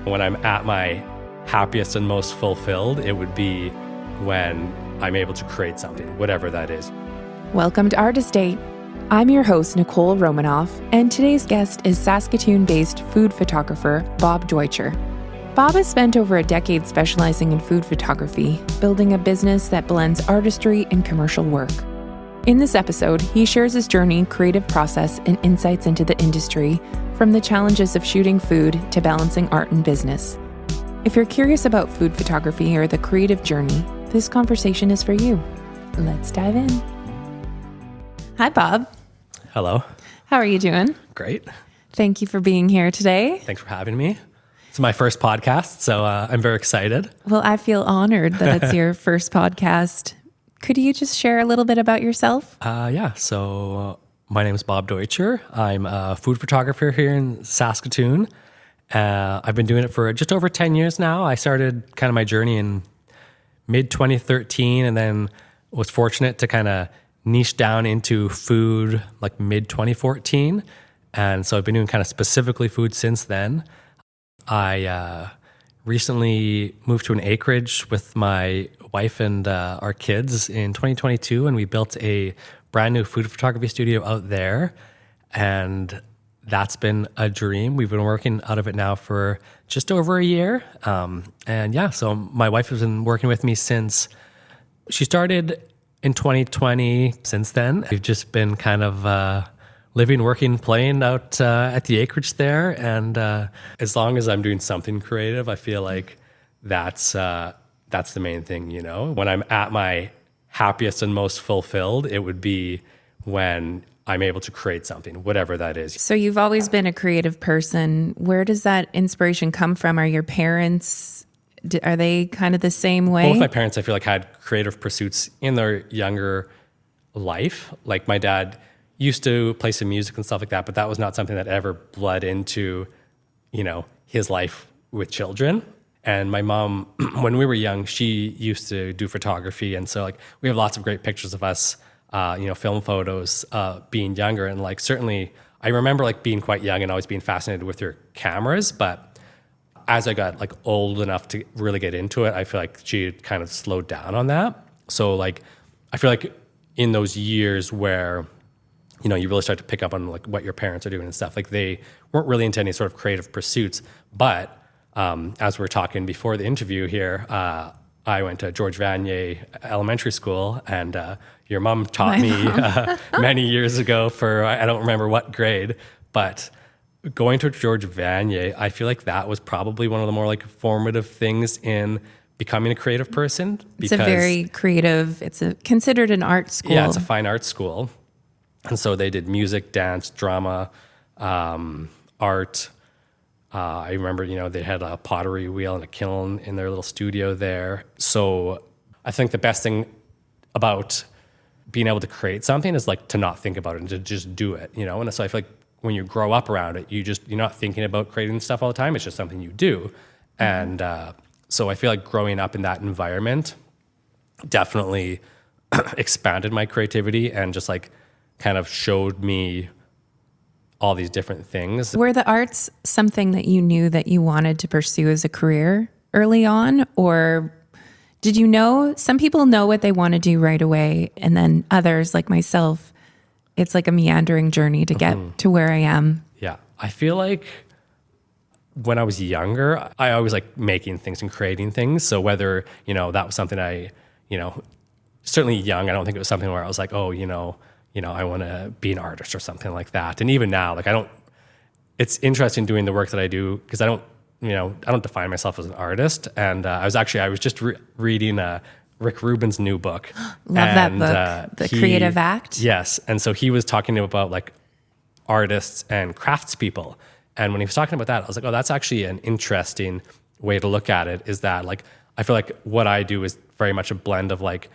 When I'm at my happiest and most fulfilled, it would be when I'm able to create something, whatever that is. Welcome to Artist Date. I'm your host, Nicole Romanoff, and today's guest is Saskatoon-based food photographer Bob Deutscher. Bob has spent over a decade specializing in food photography, building a business that blends artistry and commercial work. In this episode, he shares his journey, creative process, and insights into the industry, from the challenges of shooting food to balancing art and business. If you're curious about food photography or the creative journey, this conversation is for you. Let's dive in. Hi, Bob. Hello. How are you doing? Great. Thank you for being here today. Thanks for having me. It's my first podcast, so I'm very excited. Well, I feel honored that it's your first podcast. Could you just share a little bit about yourself? So my name is Bob Deutscher. I'm a food photographer here in Saskatoon. I've been doing it for just over 10 years now. I started kind of my journey in mid-2013 and then was fortunate to kind of niche down into food like mid-2014. And so I've been doing kind of specifically food since then. I recently moved to an acreage with my wife and our kids in 2022, and we built a brand new food photography studio out there. And that's been a dream. We've been working out of it now for just over a year. So my wife has been working with me since she started in 2020. Since then, we've just been kind of living, working, playing out at the acreage there. And as long as I'm doing something creative, I feel like that's the main thing, you know? When I'm at my happiest and most fulfilled, it would be when I'm able to create something, whatever that is. So you've always been a creative person. Where does that inspiration come from? Are your parents, are they kind of the same way? Both my parents, I feel like, had creative pursuits in their younger life. Like my dad used to play some music and stuff like that, but that was not something that ever bled into, you know, his life with children. And my mom, when we were young, she used to do photography. And so like we have lots of great pictures of us, film photos being younger. And like certainly I remember like being quite young and always being fascinated with her cameras. But as I got like old enough to really get into it, I feel like she had kind of slowed down on that. So like I feel like in those years where, you know, you really start to pick up on like what your parents are doing and stuff, like they weren't really into any sort of creative pursuits. But as we were talking before the interview here, I went to George Vanier Elementary School, and your mom taught me many years ago for, I don't remember what grade, but going to George Vanier, I feel like that was probably one of the more like formative things in becoming a creative person. It's a very creative, considered an art school. Yeah, it's a fine art school. And so they did music, dance, drama, art. I remember, you know, they had a pottery wheel and a kiln in their little studio there. So I think the best thing about being able to create something is like to not think about it and to just do it, you know? And so I feel like when you grow up around it, you're not thinking about creating stuff all the time. It's just something you do. And so I feel like growing up in that environment definitely expanded my creativity and just like kind of showed me all these different things. Were the arts something that you knew that you wanted to pursue as a career early on? Or did you know? Some people know what they want to do right away. And then others, like myself, it's like a meandering journey to get to where I am. Yeah. I feel like when I was younger, I always like making things and creating things. So whether, you know, that was something certainly young, I don't think it was something where I was like, oh, I want to be an artist or something like that. And even now, like it's interesting doing the work that I do because I don't define myself as an artist. And I was just reading Rick Rubin's new book. Love that book, The Creative Act. Yes. And so he was talking about like artists and craftspeople. And when he was talking about that, I was like, oh, that's actually an interesting way to look at it, is that like, I feel like what I do is very much a blend of like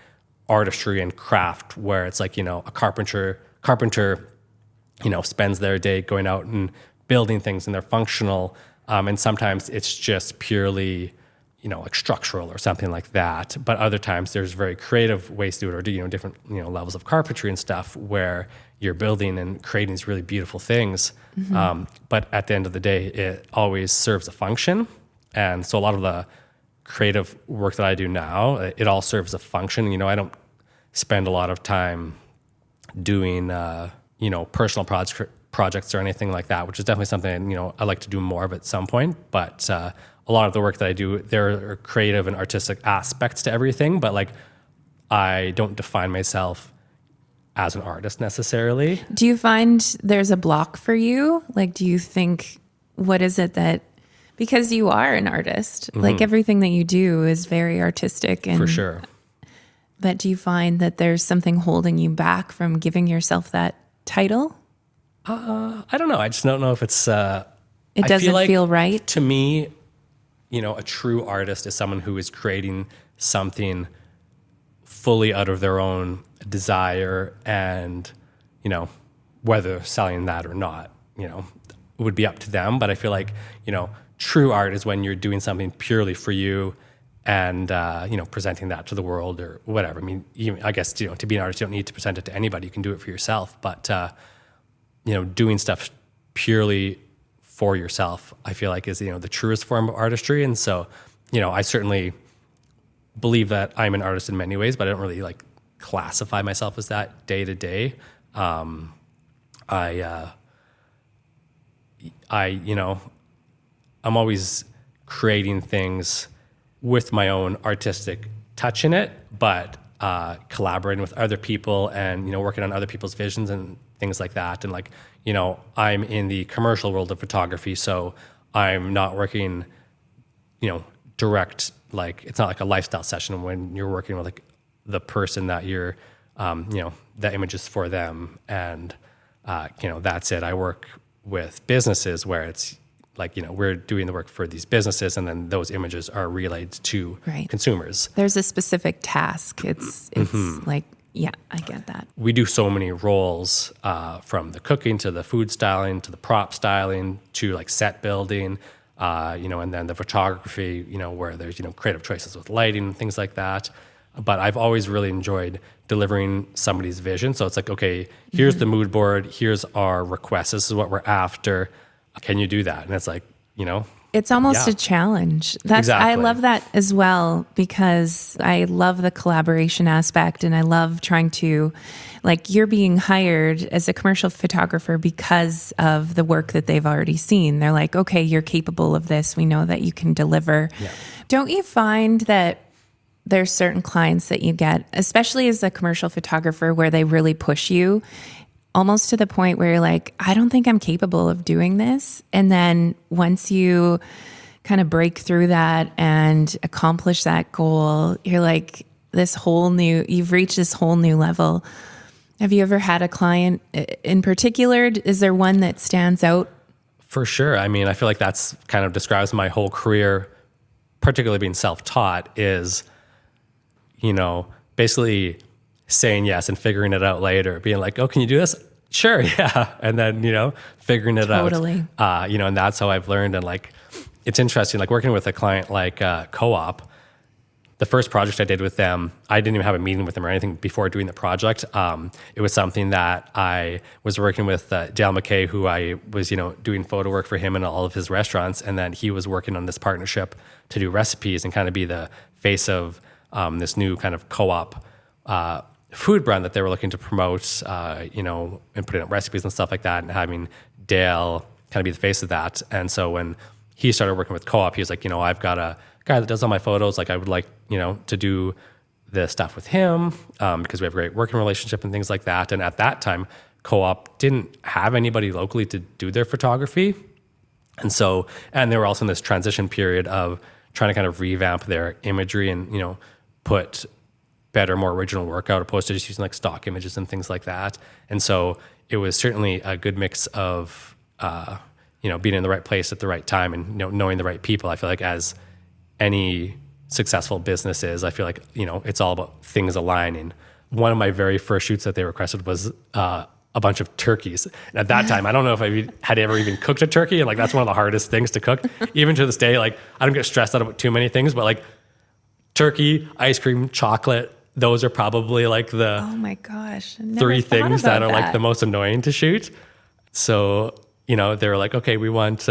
artistry and craft, where it's like, you know, a carpenter, you know, spends their day going out and building things and they're functional. And sometimes it's just purely, you know, like structural or something like that. But other times there's very creative ways to do it, or do, you know, different, you know, levels of carpentry and stuff where you're building and creating these really beautiful things. Mm-hmm. But at the end of the day, it always serves a function. And so a lot of the creative work that I do now, it all serves a function. I don't spend a lot of time doing, personal projects or anything like that, which is definitely something, I like to do more of at some point. But a lot of the work that I do, there are creative and artistic aspects to everything, but like I don't define myself as an artist necessarily. Do you find there's a block for you? Like, do you think, what is it that, because you are an artist, like everything that you do is very artistic. And, for sure. But do you find that there's something holding you back from giving yourself that title? I don't know. I just don't know if it's... it doesn't feel right? To me, a true artist is someone who is creating something fully out of their own desire, and, whether selling that or not, would be up to them. But I feel like, true art is when you're doing something purely for you and, presenting that to the world or whatever. I mean, I guess, to be an artist, you don't need to present it to anybody. You can do it for yourself. But, doing stuff purely for yourself, I feel like is, the truest form of artistry. And so, I certainly believe that I'm an artist in many ways, but I don't really like classify myself as that day to day. I'm always creating things with my own artistic touch in it, but collaborating with other people and, working on other people's visions and things like that. And like, I'm in the commercial world of photography, so I'm not working, direct, like it's not like a lifestyle session when you're working with like the person that you're, the image is for them. And, that's it. I work with businesses where it's like, we're doing the work for these businesses, and then those images are relayed to consumers. There's a specific task. It's like, yeah, I get that. We do so many roles, from the cooking to the food styling to the prop styling to like set building, and then the photography, where there's, creative choices with lighting and things like that. But I've always really enjoyed delivering somebody's vision. So it's like, okay, here's the mood board, here's our request, this is what we're after. Can you do that? And it's like, it's almost a challenge. I love that as well, because I love the collaboration aspect, and I love trying to, like, you're being hired as a commercial photographer because of the work that they've already seen. They're like, okay, you're capable of this. We know that you can deliver. Yeah. Don't you find that there's certain clients that you get, especially as a commercial photographer, where they really push you almost to the point where you're like, I don't think I'm capable of doing this. And then once you kind of break through that and accomplish that goal, you're like, you've reached this whole new level. Have you ever had a client in particular? Is there one that stands out? For sure. I mean, I feel like that's kind of describes my whole career, particularly being self-taught, is, basically saying yes and figuring it out later, being like, oh, can you do this? Sure. Yeah. And then, figuring it out, and that's how I've learned. And like, it's interesting, like working with a client like Co-op, the first project I did with them, I didn't even have a meeting with them or anything before doing the project. It was something that I was working with Dale McKay, who I was, doing photo work for him in all of his restaurants. And then he was working on this partnership to do recipes and kind of be the face of this new kind of Co-op food brand that they were looking to promote, and putting up recipes and stuff like that, and having Dale kind of be the face of that. And so when he started working with Co-op, he was like, I've got a guy that does all my photos. Like, I would like, to do the stuff with him, because we have a great working relationship and things like that. And at that time, Co-op didn't have anybody locally to do their photography. And so, and they were also in this transition period of trying to kind of revamp their imagery and, put better, more original work out, opposed to just using like stock images and things like that. And so it was certainly a good mix of, being in the right place at the right time and, knowing the right people. I feel like as any successful business is, I feel like, it's all about things aligning. One of my very first shoots that they requested was a bunch of turkeys. And at that time, I don't know if I had ever even cooked a turkey. And like, that's one of the hardest things to cook. Even to this day, like, I don't get stressed out about too many things, but like turkey, ice cream, chocolate, those are probably like the oh my gosh, three things that are like the most annoying to shoot. So, they were like, okay, we want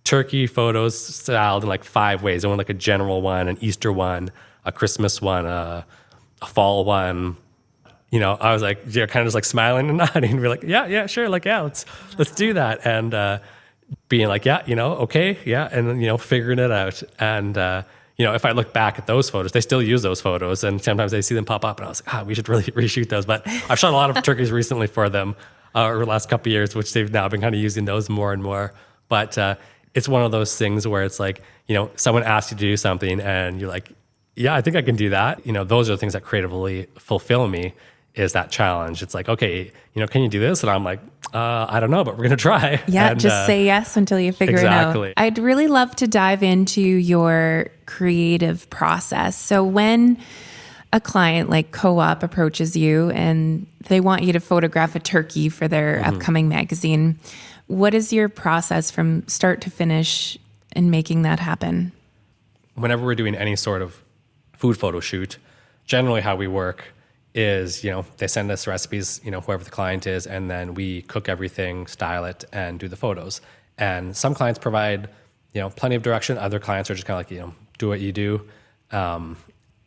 turkey photos styled in like 5 ways. I want like a general one, an Easter one, a Christmas one, a fall one. You know, I was like, you're kind of just like smiling and nodding and be like, yeah, sure. Like, yeah, let's do that. And being like, yeah, you know, okay. Yeah. And then, you know, figuring it out. And, you know, if I look back at those photos, they still use those photos. And sometimes I see them pop up and I was like, we should really reshoot those. But I've shot a lot of turkeys recently for them over the last couple of years, which they've now been kind of using those more and more. But it's one of those things where it's like, you know, someone asks you to do something and you're like, yeah, I think I can do that. You know, those are the things that creatively fulfill me, is that challenge. It's like, okay, you know, can you do this? And I'm like, I don't know, but we're going to try. Yeah, and, just say yes until you figure exactly. it out. I'd really love to dive into your creative process. So when a client like Co-op approaches you and they want you to photograph a turkey for their upcoming magazine, what is your process from start to finish in making that happen? Whenever we're doing any sort of food photo shoot, generally how we work is, you know, they send us recipes, you know, whoever the client is, and then we cook everything, style it, and do the photos. And some clients provide, you know, plenty of direction. Other clients are just kind of like, you know, do what you do.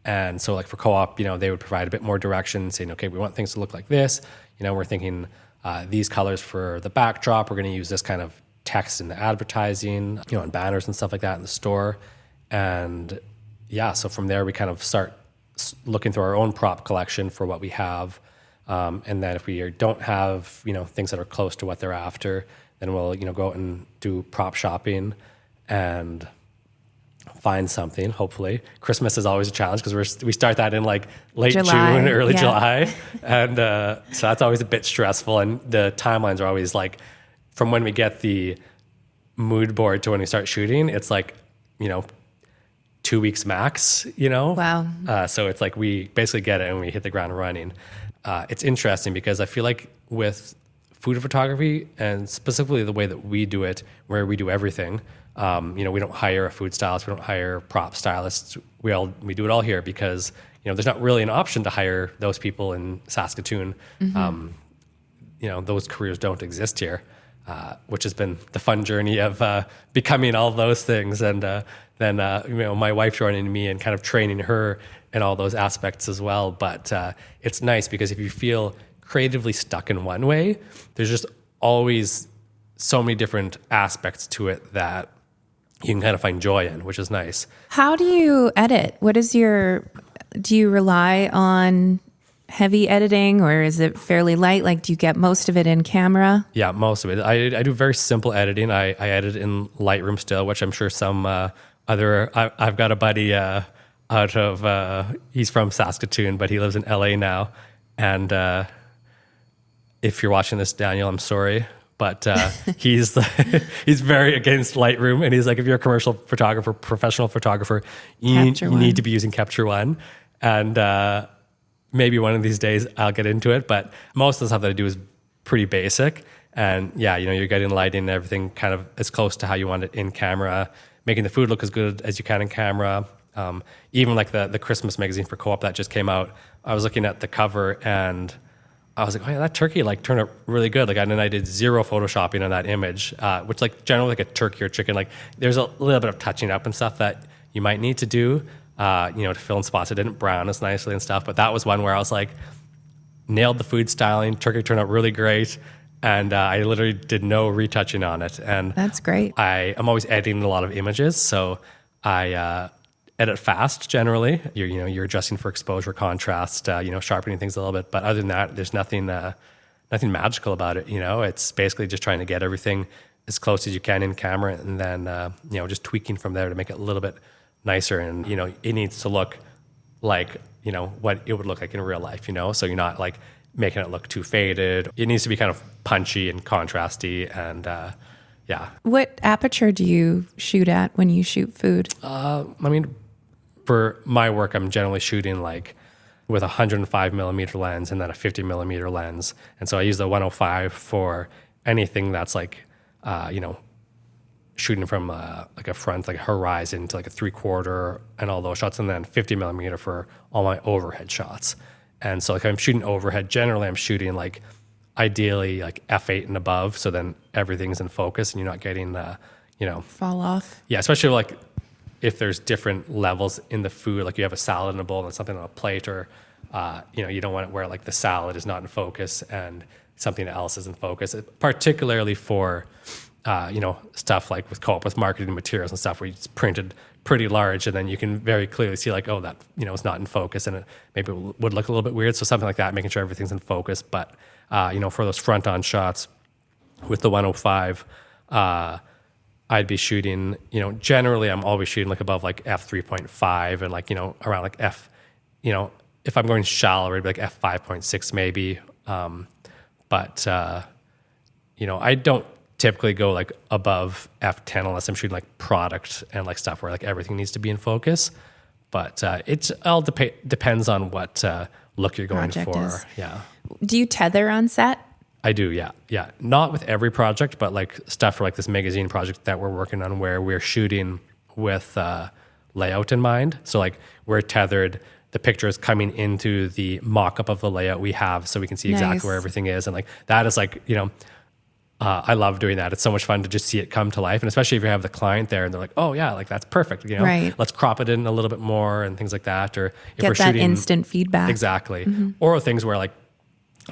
And so like for Co-op, you know, they would provide a bit more direction, saying, okay, we want things to look like this. You know, we're thinking these colors for the backdrop. We're going to use this kind of text in the advertising, you know, and banners and stuff like that in the store. And yeah, so from there we kind of start looking through our own prop collection for what we have. And then if we don't have, you know, things that are close to what they're after, then we'll, you know, go out and do prop shopping and find something, hopefully. Christmas is always a challenge because we start that in like late June, early July. And so that's always a bit stressful. And the timelines are always like, from when we get the mood board to when we start shooting, it's like, you know, 2 weeks max, you know? Wow. So it's like we basically get it and we hit the ground running. It's interesting because I feel like with food photography, and specifically the way that we do it, where we do everything, you know, we don't hire a food stylist, we don't hire prop stylists. We do it all here because, you know, there's not really an option to hire those people in Saskatoon. You know, those careers don't exist here, which has been the fun journey of becoming all those things. And then, you know, my wife joining me and kind of training her in all those aspects as well. But it's nice because if you feel creatively stuck in one way, there's just always so many different aspects to it that you can kind of find joy in, which is nice. How do you edit? Do you rely on heavy editing or is it fairly light? Like, do you get most of it in camera? Yeah, most of it. I do very simple editing. I edit in Lightroom still, which I'm sure some I've got a buddy out of, he's from Saskatoon, but he lives in LA now. And if you're watching this, Daniel, I'm sorry. But he's very against Lightroom, and he's like, if you're a commercial photographer, professional photographer, you need to be using Capture One, and maybe one of these days I'll get into it. But most of the stuff that I do is pretty basic, and yeah, you know, you're getting lighting and everything kind of as close to how you want it in camera, making the food look as good as you can in camera. Even like the Christmas magazine for Co-op that just came out, I was looking at the cover and I was like, oh yeah, that turkey like turned out really good. Like, and then I did zero photoshopping on that image, which like generally like a turkey or chicken, like there's a little bit of touching up and stuff that you might need to do, you know, to fill in spots. It didn't brown as nicely and stuff, but that was one where I was like, nailed the food styling. Turkey turned out really great. And I literally did no retouching on it. And that's great. I'm always editing a lot of images. So I edit fast generally. You're adjusting for exposure, contrast, you know, sharpening things a little bit. But other than that, there's nothing magical about it. You know, it's basically just trying to get everything as close as you can in camera, and then you know, just tweaking from there to make it a little bit nicer. And you know, it needs to look like, you know, what it would look like in real life. You know, so you're not like making it look too faded. It needs to be kind of punchy and contrasty, and yeah. What aperture do you shoot at when you shoot food? I mean, for my work, I'm generally shooting like with a 105 millimeter lens and then a 50 millimeter lens. And so I use the 105 for anything that's like, you know, shooting from like a front, like a horizon to like a 3/4 and all those shots. And then 50 millimeter for all my overhead shots. And so like I'm shooting overhead, generally I'm shooting like ideally like f8 and above. So then everything's in focus and you're not getting fall off. Yeah, especially like if there's different levels in the food, like you have a salad in a bowl and something on a plate, or you don't want it where like the salad is not in focus and something else is in focus, particularly for stuff like with marketing materials and stuff where it's printed pretty large and then you can very clearly see like, oh, that it's not in focus, and it maybe would look a little bit weird. So something like that, making sure everything's in focus. But for those front on shots with the 105, I'd be shooting, generally I'm always shooting like above like f3.5 and like, around like if I'm going shallow, it'd be like f5.6 maybe. But I don't typically go like above f10 unless I'm shooting like product and like stuff where like everything needs to be in focus. But it all depends on what look you're going Project for. is. Yeah. Do you tether on set? I do, yeah. Yeah. Not with every project, but like stuff for like this magazine project that we're working on where we're shooting with layout in mind. So like we're tethered, the picture is coming into the mock-up of the layout we have so we can see exactly Nice. where everything is. And like that is like, I love doing that. It's so much fun to just see it come to life. And especially if you have the client there and they're like, oh yeah, like that's perfect. Right. Let's crop it in a little bit more and things like that. Or if Get we're that shooting instant feedback. exactly. Or things where like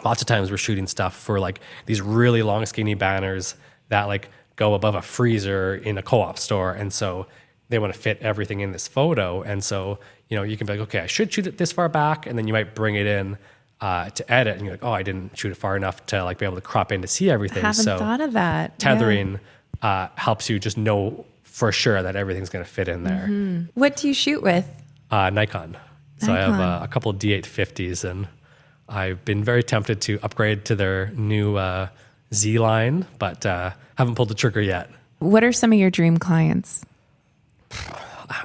lots of times we're shooting stuff for like these really long skinny banners that like go above a freezer in a co-op store. And so they want to fit everything in this photo. And so, you can be like, okay, I should shoot it this far back. And then you might bring it in to edit and you're like, oh, I didn't shoot it far enough to like be able to crop in to see everything. I haven't thought of that. Tethering helps you just know for sure that everything's going to fit in there. What do you shoot with? Nikon. So I have a couple D850s and I've been very tempted to upgrade to their new Z line, but haven't pulled the trigger yet. What are some of your dream clients?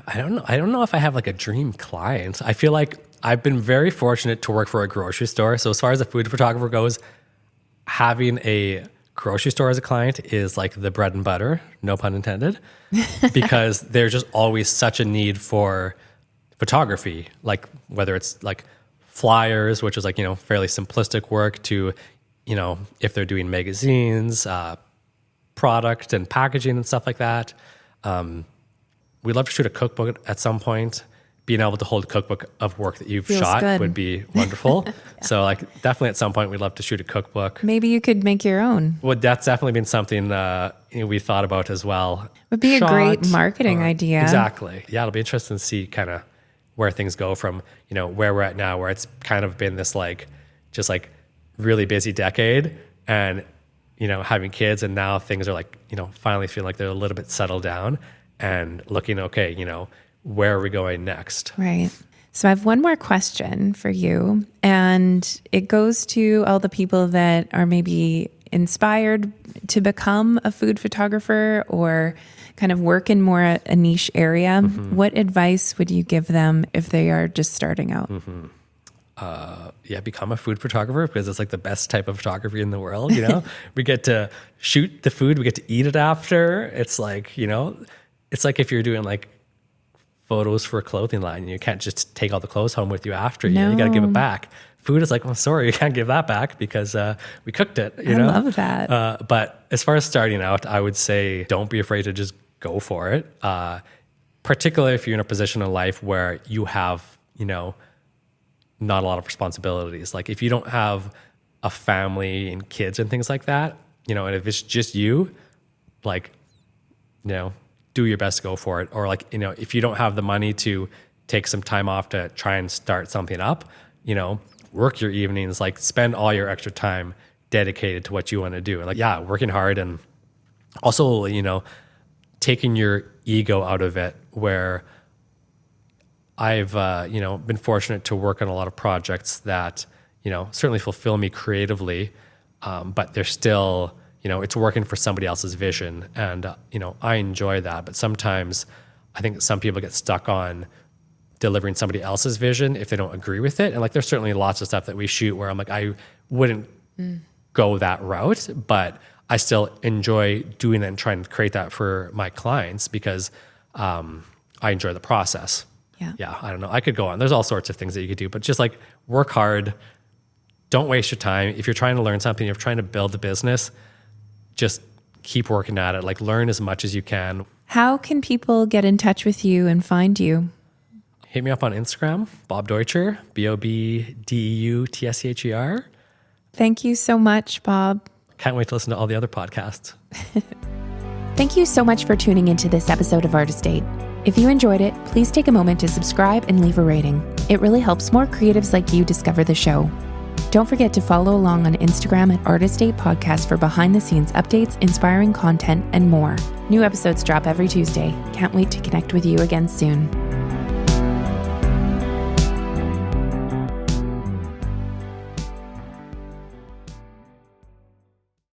I don't know. I don't know if I have like a dream client. I feel like I've been very fortunate to work for a grocery store. So as far as a food photographer goes, having a grocery store as a client is like the bread and butter, no pun intended, because there's just always such a need for photography, like whether it's like flyers, which is like, fairly simplistic work, to, if they're doing magazines, product and packaging and stuff like that. We'd love to shoot a cookbook at some point. Being able to hold a cookbook of work that you've Feels shot good. would be wonderful. So like definitely at some point we'd love to shoot a cookbook. Maybe you could make your own. Well, that's definitely been something we thought about as well. Would be a great marketing idea. Exactly. Yeah, it'll be interesting to see kind of where things go from, where we're at now, where it's kind of been this like, just like really busy decade and, having kids, and now things are like, finally feel like they're a little bit settled down and looking, okay, where are we going next? Right. So I have one more question for you, and it goes to all the people that are maybe inspired to become a food photographer or kind of work in more a niche area. What advice would you give them if they are just starting out? Become a food photographer, because it's like the best type of photography in the world. We get to shoot the food, we get to eat it after. It's like, it's like if you're doing like photos for a clothing line, you can't just take all the clothes home with you after. You got to give it back. Food is like, well, sorry, you can't give that back because we cooked it. I love that. But as far as starting out, I would say don't be afraid to just go for it. Particularly if you're in a position in life where you have, not a lot of responsibilities. Like if you don't have a family and kids and things like that, and if it's just you, like, do your best to go for it. Or like, if you don't have the money to take some time off to try and start something up, work your evenings, like spend all your extra time dedicated to what you want to do. And like, working hard, and also, taking your ego out of it, where I've, been fortunate to work on a lot of projects that, certainly fulfill me creatively, but they're still, it's working for somebody else's vision. And, I enjoy that. But sometimes I think some people get stuck on delivering somebody else's vision if they don't agree with it. And like, there's certainly lots of stuff that we shoot where I'm like, I wouldn't go that route, but I still enjoy doing it and trying to create that for my clients because I enjoy the process. Yeah, I don't know. I could go on. There's all sorts of things that you could do, but just like work hard. Don't waste your time. If you're trying to learn something, you're trying to build a business, just keep working at it. Like learn as much as you can. How can people get in touch with you and find you? Hit me up on Instagram, Bob Deutscher, BOBDEUTSCHER. Thank you so much, Bob. Can't wait to listen to all the other podcasts. Thank you so much for tuning into this episode of Artist Date. If you enjoyed it, please take a moment to subscribe and leave a rating. It really helps more creatives like you discover the show. Don't forget to follow along on Instagram at Artist Date Podcast for behind-the-scenes updates, inspiring content, and more. New episodes drop every Tuesday. Can't wait to connect with you again soon.